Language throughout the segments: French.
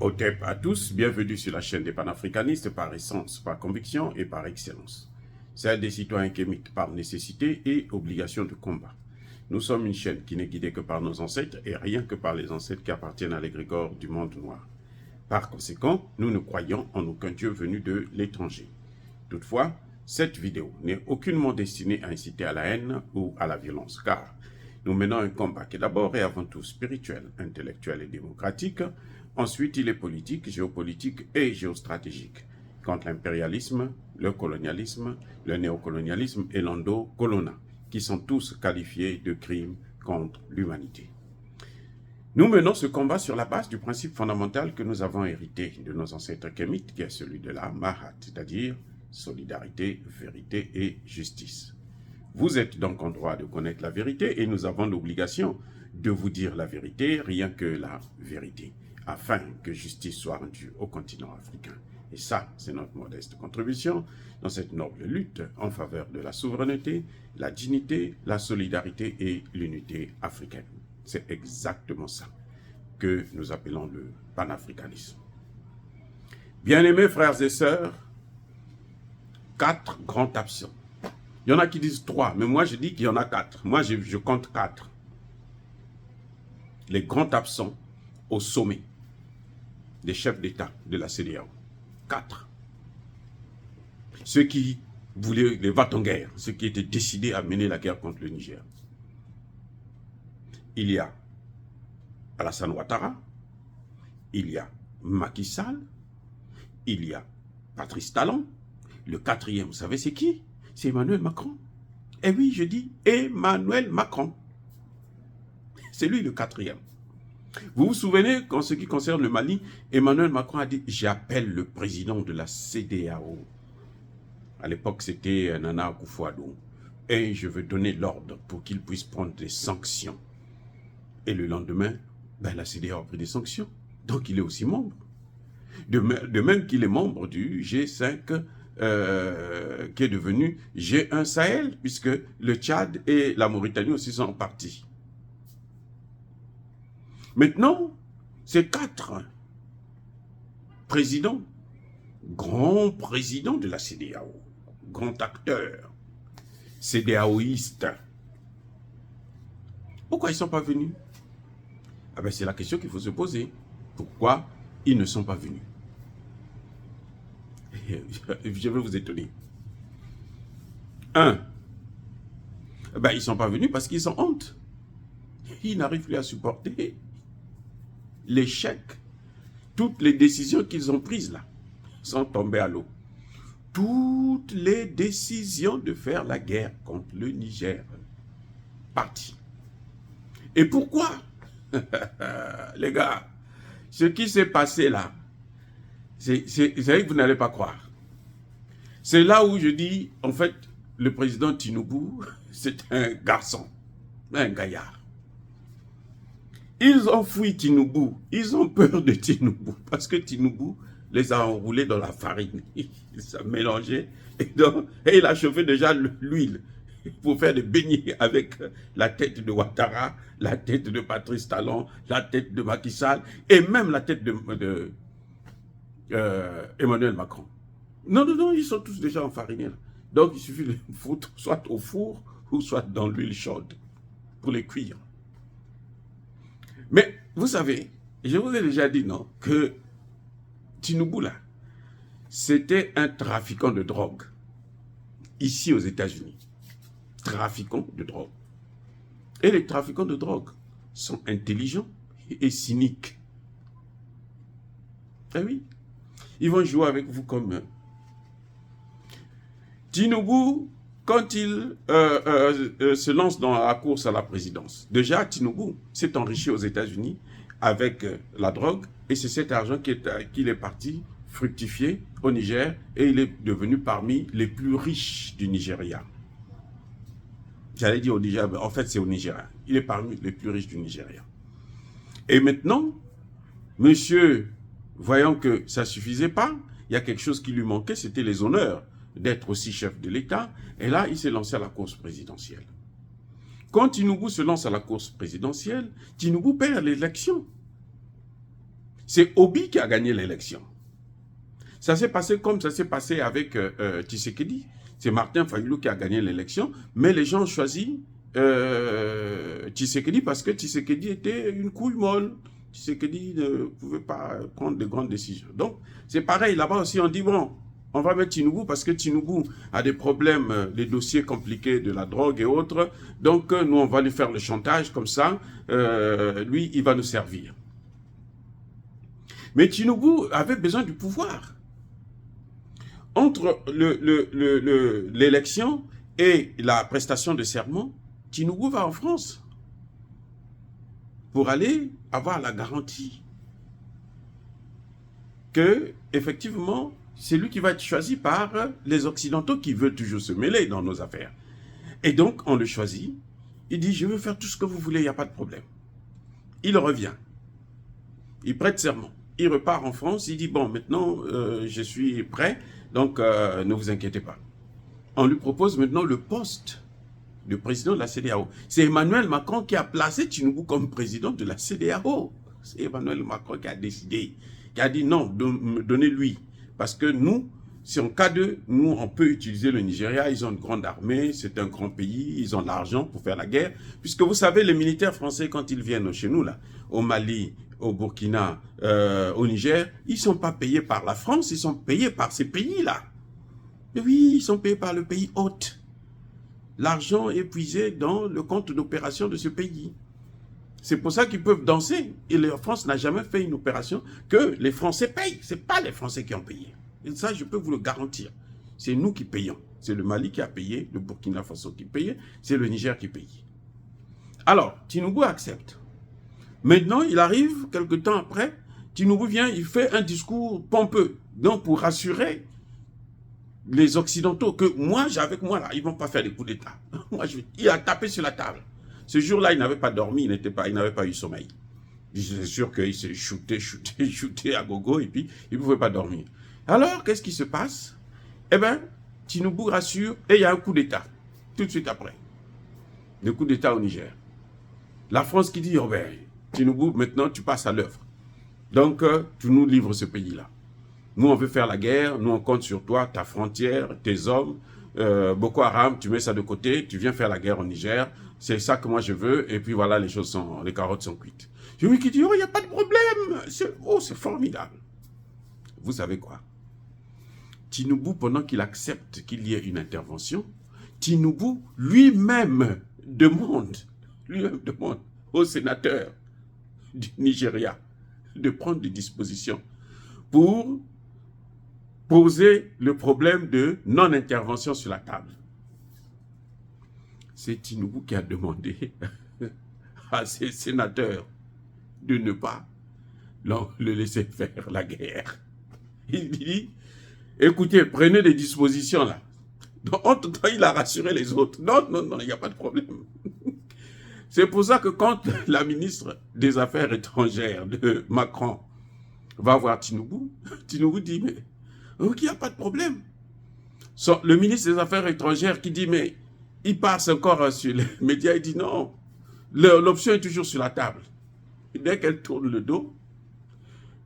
Otep à tous, bienvenue sur la chaîne des panafricanistes par essence, par conviction et par excellence. Celle des citoyens kémites par nécessité et obligation de combat. Nous sommes une chaîne qui n'est guidée que par nos ancêtres et rien que par les ancêtres qui appartiennent à l'égrégore du monde noir. Par conséquent, nous ne croyons en aucun Dieu venu de l'étranger. Toutefois, cette vidéo n'est aucunement destinée à inciter à la haine ou à la violence, car nous menons un combat qui est d'abord et avant tout spirituel, intellectuel et démocratique. Ensuite, il est politique, géopolitique et géostratégique, contre l'impérialisme, le colonialisme, le néocolonialisme et l'endocolona, qui sont tous qualifiés de crimes contre l'humanité. Nous menons ce combat sur la base du principe fondamental que nous avons hérité de nos ancêtres kémites, qui est celui de la Mahat, c'est-à-dire solidarité, vérité et justice. Vous êtes donc en droit de connaître la vérité et nous avons l'obligation de vous dire la vérité, rien que la vérité, afin que justice soit rendue au continent africain. Et ça, c'est notre modeste contribution dans cette noble lutte en faveur de la souveraineté, la dignité, la solidarité et l'unité africaine. C'est exactement ça que nous appelons le panafricanisme. Bien-aimés frères et sœurs, 4 grands absents. Il y en a qui disent 3, mais moi je dis qu'il y en a 4. Moi je compte 4. Les grands absents au sommet des chefs d'État de la CEDEAO. 4. Ceux qui voulaient les va-t-en-guerre, ceux qui étaient décidés à mener la guerre contre le Niger. Il y a Alassane Ouattara, il y a Macky Sall, il y a Patrice Talon. Le 4e, vous savez c'est qui? C'est Emmanuel Macron. Eh oui, je dis Emmanuel Macron. C'est lui le 4e. Vous vous souvenez qu'en ce qui concerne le Mali, Emmanuel Macron a dit « J'appelle le président de la CEDEAO ». À l'époque, c'était Nana Akufo-Addo. Et je veux donner l'ordre pour qu'il puisse prendre des sanctions. Et le lendemain, la CEDEAO a pris des sanctions. Donc il est aussi membre. De même qu'il est membre du G5, qui est devenu G1 Sahel, puisque le Tchad et la Mauritanie aussi sont partis. Maintenant, ces 4 présidents, grands présidents de la CEDEAO, grands acteurs, CEDEAOistes, pourquoi ils ne sont pas venus? C'est la question qu'il faut se poser. Pourquoi ils ne sont pas venus? Je vais vous étonner. 1. Ils ne sont pas venus parce qu'ils ont honte. Ils n'arrivent plus à supporter l'échec. Toutes les décisions qu'ils ont prises là sont tombées à l'eau. Toutes les décisions de faire la guerre contre le Niger. Parti. Et pourquoi? Les gars, ce qui s'est passé là, c'est vrai que vous n'allez pas croire. C'est là où je dis, en fait, le président Tinubu, c'est un garçon, un gaillard. Ils ont fui Tinubu, ils ont peur de Tinubu, parce que Tinubu les a enroulés dans la farine. Il s'est mélangé, et il a chauffé déjà l'huile pour faire des beignets avec la tête de Ouattara, la tête de Patrice Talon, la tête de Macky Sall, et même la tête de Emmanuel Macron. Non, ils sont tous déjà enfarinés. Donc il suffit de les foutre soit au four ou soit dans l'huile chaude pour les cuire. Mais vous savez, je vous ai déjà dit non, que Tinubu là, c'était un trafiquant de drogue, ici aux États-Unis. Trafiquants de drogue. Et les trafiquants de drogue sont intelligents et cyniques. Eh oui, ils vont jouer avec vous comme Tinubu, quand il se lance dans la course à la présidence. Déjà, Tinubu s'est enrichi aux États-Unis avec la drogue et c'est cet argent qu'il est parti fructifier au Niger et il est devenu parmi les plus riches du Nigeria. J'allais dire au Niger, mais en fait c'est au Nigeria. Il est parmi les plus riches du Nigeria. Et maintenant, monsieur, voyant que ça ne suffisait pas, il y a quelque chose qui lui manquait, c'était les honneurs d'être aussi chef de l'État. Et là, il s'est lancé à la course présidentielle. Quand Tinubu se lance à la course présidentielle, Tinubu perd l'élection. C'est Obi qui a gagné l'élection. Ça s'est passé comme ça s'est passé avec Tshisekedi. C'est Martin Fayulu qui a gagné l'élection, mais les gens ont choisi Tshisekedi parce que Tshisekedi était une couille molle. Tshisekedi ne pouvait pas prendre de grandes décisions. Donc, c'est pareil, là-bas aussi, on dit, bon, on va mettre Tinubu parce que Tinubu a des problèmes, des dossiers compliqués de la drogue et autres. Donc, nous, on va lui faire le chantage comme ça. Lui, il va nous servir. Mais Tinubu avait besoin du pouvoir. Entre l'élection et la prestation de serment, Tinubu va en France pour aller avoir la garantie que, effectivement, c'est lui qui va être choisi par les Occidentaux qui veulent toujours se mêler dans nos affaires. Et donc, on le choisit. Il dit, je veux faire tout ce que vous voulez, il n'y a pas de problème. Il revient. Il prête serment. Il repart en France. Il dit, bon, maintenant, je suis prêt. Donc, ne vous inquiétez pas. On lui propose maintenant le poste de président de la CEDEAO. C'est Emmanuel Macron qui a placé Tinubu comme président de la CEDEAO. C'est Emmanuel Macron qui a décidé, qui a dit non, donnez-lui. Parce que nous, si en cas de, nous, on peut utiliser le Nigeria, ils ont une grande armée, c'est un grand pays, ils ont l'argent pour faire la guerre. Puisque vous savez, les militaires français, quand ils viennent chez nous, là, au Mali, au Burkina, au Niger, ils ne sont pas payés par la France, ils sont payés par ces pays-là. Oui, ils sont payés par le pays hôte. L'argent est puisé dans le compte d'opération de ce pays. C'est pour ça qu'ils peuvent danser. Et la France n'a jamais fait une opération que les Français payent. Ce n'est pas les Français qui ont payé. Et ça, je peux vous le garantir. C'est nous qui payons. C'est le Mali qui a payé, le Burkina Faso qui payait, c'est le Niger qui paye. Alors, Tinubu accepte. Maintenant, il arrive, quelque temps après, Tinubu vient, il fait un discours pompeux. Donc, pour rassurer les Occidentaux que moi, j'ai avec moi, là, ils ne vont pas faire des coups d'État. Il a tapé sur la table. Ce jour-là, il n'avait pas dormi, il n'avait pas eu sommeil. C'est sûr qu'il s'est shooté à gogo et puis il ne pouvait pas dormir. Alors, qu'est-ce qui se passe? Eh bien, Tinubu rassure et il y a un coup d'État, tout de suite après. Le coup d'État au Niger. La France qui dit, oh ben, Tinubu, maintenant tu passes à l'œuvre. Donc, tu nous livres ce pays-là. Nous, on veut faire la guerre, nous, on compte sur toi, ta frontière, tes hommes, Boko Haram, tu mets ça de côté, tu viens faire la guerre au Niger, c'est ça que moi je veux, et puis voilà, les carottes sont cuites. Je lui qui dit, oh, il n'y a pas de problème, c'est formidable. Vous savez quoi? Tinubu, pendant qu'il accepte qu'il y ait une intervention, Tinubu lui-même demande au sénateur du Nigeria de prendre des dispositions pour poser le problème de non-intervention sur la table. C'est Tinubu qui a demandé à ses sénateurs de ne pas le laisser faire la guerre. Il dit, écoutez, prenez des dispositions là. Donc, entre-temps, il a rassuré les autres. Non, il n'y a pas de problème. C'est pour ça que quand la ministre des Affaires étrangères de Macron va voir Tinubu, Tinubu dit, mais il n'y a pas de problème. Le ministre des Affaires étrangères qui dit, mais il passe encore sur les médias, il dit non, l'option est toujours sur la table. Et dès qu'elle tourne le dos,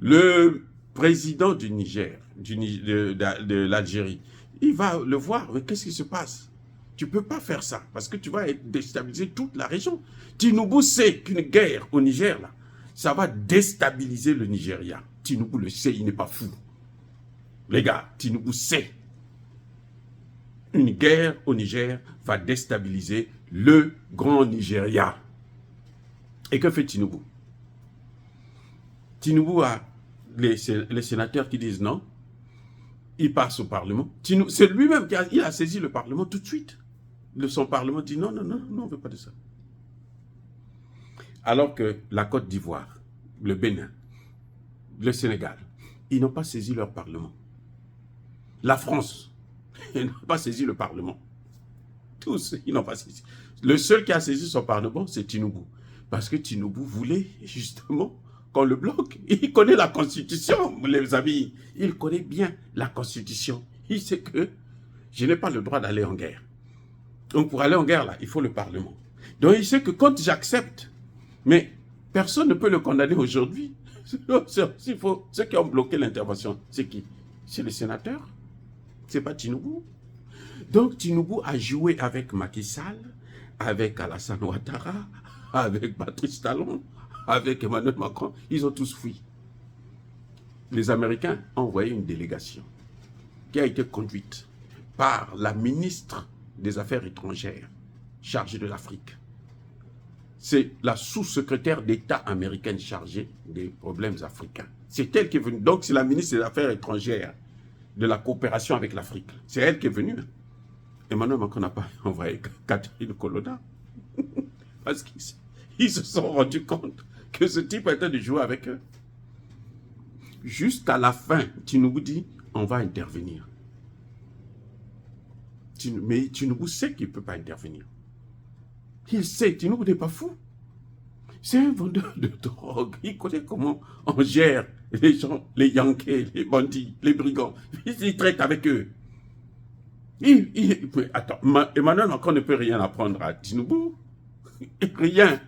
le président du Niger, de l'Algérie, il va le voir, mais qu'est-ce qui se passe? Tu ne peux pas faire ça, parce que tu vas déstabiliser toute la région. Tinubu sait qu'une guerre au Niger, là, ça va déstabiliser le Nigeria. Tinubu le sait, il n'est pas fou. Les gars, Tinubu sait. Une guerre au Niger va déstabiliser le grand Nigeria. Et que fait Tinubu? Tinubu a les sénateurs qui disent non. Il passe au Parlement. C'est lui-même qui a saisi le Parlement tout de suite. Son Parlement dit non, on ne veut pas de ça. Alors que la Côte d'Ivoire, le Bénin, le Sénégal, ils n'ont pas saisi leur Parlement. La France, ils n'ont pas saisi le Parlement. Tous, ils n'ont pas saisi. Le seul qui a saisi son Parlement, c'est Tinubu. Parce que Tinubu voulait justement qu'on le bloque. Il connaît la Constitution, les amis. Il connaît bien la Constitution. Il sait que je n'ai pas le droit d'aller en guerre. Donc pour aller en guerre, là, il faut le Parlement. Donc il sait que quand j'accepte, mais personne ne peut le condamner aujourd'hui. Ceux qui ont bloqué l'intervention, c'est qui? C'est les sénateurs. C'est pas Tinubu. Donc Tinubu a joué avec Macky Sall, avec Alassane Ouattara, avec Patrice Talon, avec Emmanuel Macron. Ils ont tous fui. Les Américains ont envoyé une délégation qui a été conduite par la ministre des Affaires étrangères chargée de l'Afrique. C'est la sous-secrétaire d'État américaine chargée des problèmes africains. C'est elle qui est venue. Donc c'est la ministre des Affaires étrangères de la coopération avec l'Afrique. C'est elle qui est venue. Emmanuel Macron n'a pas envoyé Catherine Colonna. Parce qu'ils se sont rendus compte que ce type était de jouer avec eux. Jusqu'à la fin, Tinubu dit, on va intervenir. Mais Tinubu sait qu'il ne peut pas intervenir. Il sait, Tinubu n'est pas fou. C'est un vendeur de drogue. Il connaît comment on gère les gens, les Yankees, les bandits, les brigands. Il traite avec eux. Attends, Emmanuel Macron ne peut rien apprendre à Tinubu. Rien.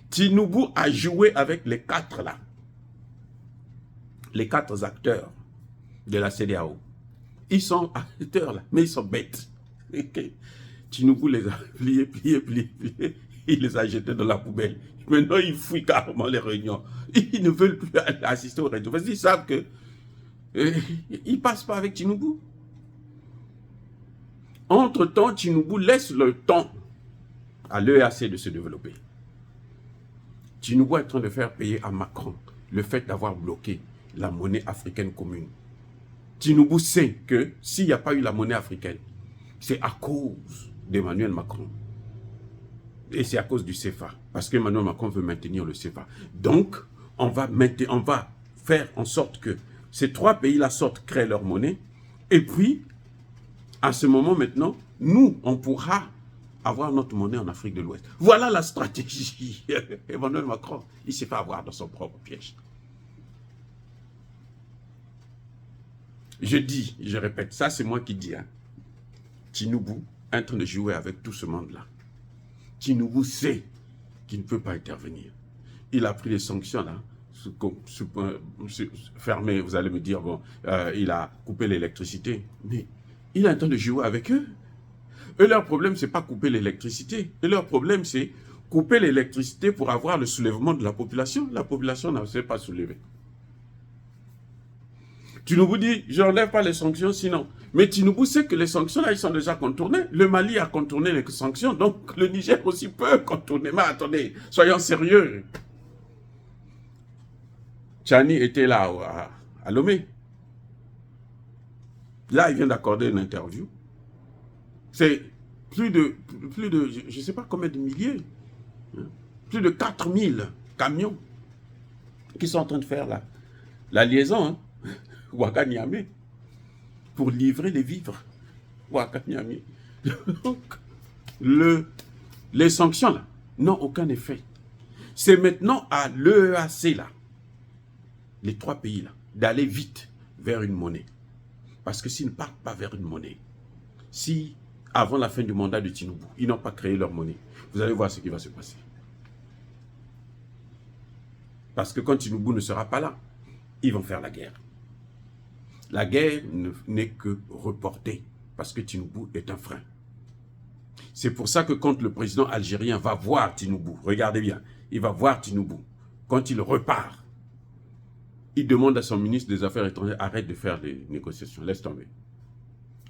Tinubu a joué avec les quatre là. Les quatre acteurs de la CEDEAO. Ils sont acteurs là, mais ils sont bêtes. Tinubu les a pliés. Il les a jetés dans la poubelle. Maintenant, ils fuient carrément les réunions. Ils ne veulent plus assister aux réunions. Parce qu'ils savent que ils ne passent pas avec Tinubu. Entre-temps, Tinubu laisse le temps à l'EAC de se développer. Tinubu est en train de faire payer à Macron le fait d'avoir bloqué la monnaie africaine commune. Tinubu sait que s'il n'y a pas eu la monnaie africaine, c'est à cause d'Emmanuel Macron. Et c'est à cause du CFA. Parce qu'Emmanuel Macron veut maintenir le CFA. Donc, on va faire en sorte que ces trois pays-là créent leur monnaie. Et puis, à ce moment maintenant, nous, on pourra avoir notre monnaie en Afrique de l'Ouest. Voilà la stratégie. Emmanuel Macron, il s'est fait avoir dans son propre piège. Je dis, je répète, ça c'est moi qui dis. Hein. Tinubu est en train de jouer avec tout ce monde-là. Tinubu sait qu'il ne peut pas intervenir. Il a pris les sanctions là, fermées, vous allez me dire, bon, il a coupé l'électricité. Mais il est en train de jouer avec eux. Eux, leur problème, c'est pas couper l'électricité. Et leur problème, c'est couper l'électricité pour avoir le soulèvement de la population. La population ne s'est pas soulevée. Tinubu dit, je n'enlève pas les sanctions sinon. Mais Tinubu sait que les sanctions là, ils sont déjà contournées. Le Mali a contourné les sanctions, donc le Niger aussi peut contourner. Mais attendez, soyons sérieux. Tchani était là à Lomé. Là, il vient d'accorder une interview. C'est plus de, je ne sais pas combien de milliers, hein, plus de 4000 camions qui sont en train de faire la liaison, hein, Ouaga-Niamey, pour livrer les vivres. Ouaga-Niamey. Donc, les sanctions là n'ont aucun effet. C'est maintenant à l'EAC là, les trois pays là, d'aller vite vers une monnaie. Parce que s'ils ne partent pas vers une monnaie, si avant la fin du mandat de Tinubu, ils n'ont pas créé leur monnaie, vous allez voir ce qui va se passer. Parce que quand Tinubu ne sera pas là, ils vont faire la guerre. La guerre n'est que reportée, parce que Tinubu est un frein. C'est pour ça que quand le président algérien va voir Tinubu, regardez bien, il va voir Tinubu, quand il repart, il demande à son ministre des Affaires étrangères, arrête de faire des négociations, laisse tomber.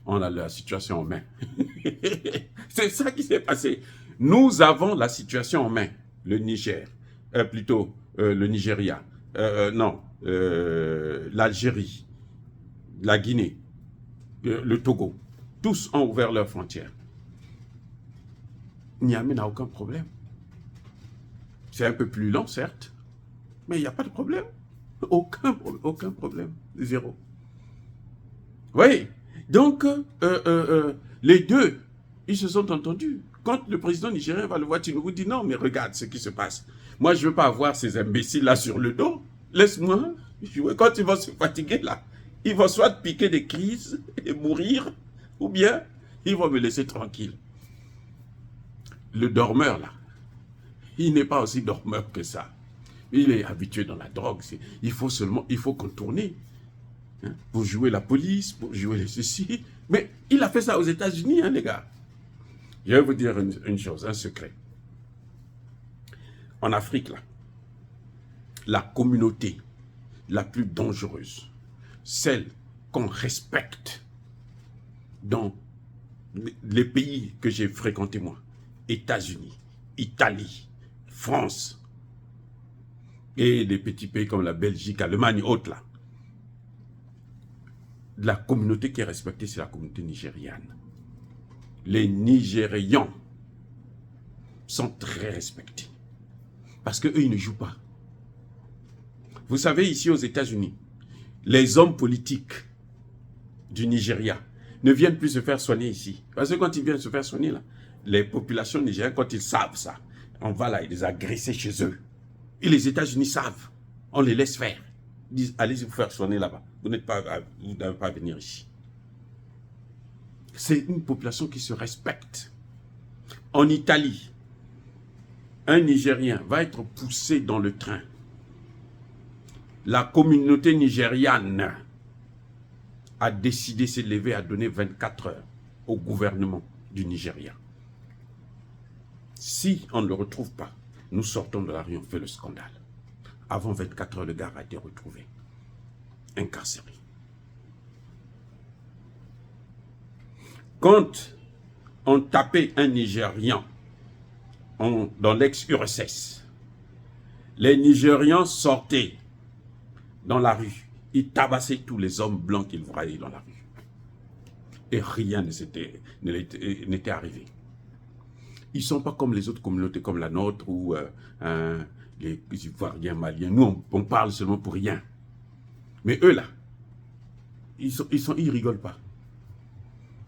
On a la situation en main. C'est ça qui s'est passé. Nous avons la situation en main. Le Niger, le Nigeria, l'Algérie, la Guinée, le Togo, tous ont ouvert leurs frontières. Niamey n'a aucun problème. C'est un peu plus lent, certes, mais il n'y a pas de problème. Aucun problème. Zéro. Oui. Donc, les deux, ils se sont entendus. Quand le président nigérien va le voir, Tinubu dit non, mais regarde ce qui se passe. Moi, je ne veux pas avoir ces imbéciles-là sur le dos. Laisse-moi jouer. Quand ils vont se fatiguer, là, ils vont soit piquer des crises et mourir, ou bien ils vont me laisser tranquille. Le dormeur, là, il n'est pas aussi dormeur que ça. Il est habitué dans la drogue. Il faut contourner. Hein, pour jouer la police, pour jouer les ceci. Mais il a fait ça aux États-Unis, hein, les gars. Je vais vous dire une chose, un secret. En Afrique, là, la communauté la plus dangereuse, celle qu'on respecte dans les pays que j'ai fréquentés, moi, États-Unis, Italie, France, et des petits pays comme la Belgique, l'Allemagne, autres là. La communauté qui est respectée, c'est la communauté nigériane. Les Nigérians sont très respectés. Parce qu'eux, ils ne jouent pas. Vous savez, ici aux États-Unis, les hommes politiques du Nigeria ne viennent plus se faire soigner ici. Parce que quand ils viennent se faire soigner, là, les populations nigériennes, quand ils savent ça, on va là les agresser chez eux. Et les États-Unis savent. On les laisse faire. Ils disent, allez-y vous faire soigner là-bas. Vous n'avez pas à venir ici. C'est une population qui se respecte. En Italie, un Nigérien va être poussé dans le train. La communauté nigériane a décidé de se lever à donner 24 heures au gouvernement du Nigeria. Si on ne le retrouve pas, nous sortons de la rue, on fait le scandale. Avant 24 heures, le gars a été retrouvé, incarcéré. Quand on tapait un Nigérian dans l'ex-URSS, les Nigérians sortaient dans la rue. Ils tabassaient tous les hommes blancs qu'ils voyaient dans la rue. Et rien n'était arrivé. Ils ne sont pas comme les autres communautés, comme la nôtre, ou les Ivoiriens, Maliens. Nous, on parle seulement pour rien. Mais eux, là, ils rigolent pas.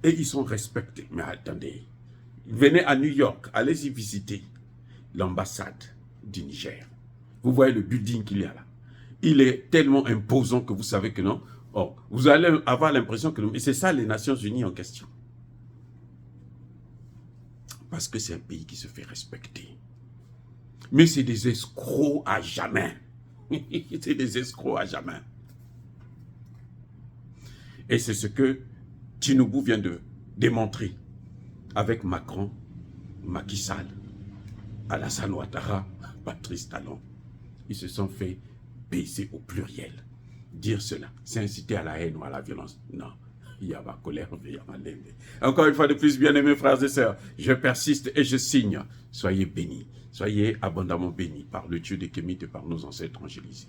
Et ils sont respectés. Mais attendez, venez à New York, allez-y visiter l'ambassade du Niger. Vous voyez le building qu'il y a là. Il est tellement imposant que vous savez que non. Oh, vous allez avoir l'impression que... Et c'est ça les Nations Unies en question. Parce que c'est un pays qui se fait respecter. Mais c'est des escrocs à jamais. C'est des escrocs à jamais. Et c'est ce que Tinubu vient de démontrer avec Macron, Macky Sall, Alassane Ouattara, Patrice Talon. Ils se sont fait baisser au pluriel. Dire cela, c'est inciter à la haine ou à la violence. Non, il y a ma colère, il y a ma lèvre. Encore une fois de plus, bien-aimés frères et sœurs, je persiste et je signe. Soyez bénis, soyez abondamment bénis par le Dieu des Kémites et par nos ancêtres angélisés.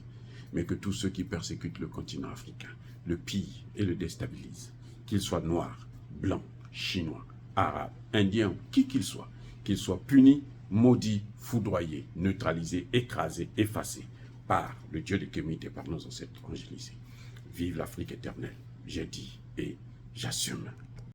Mais que tous ceux qui persécutent le continent africain, le pillent et le déstabilisent, qu'ils soient noirs, blancs, chinois, arabes, indiens, qui qu'ils soient punis, maudits, foudroyés, neutralisés, écrasés, effacés par le Dieu des Kémites et par nos ancêtres angélisés. Vive l'Afrique éternelle, j'ai dit et j'assume.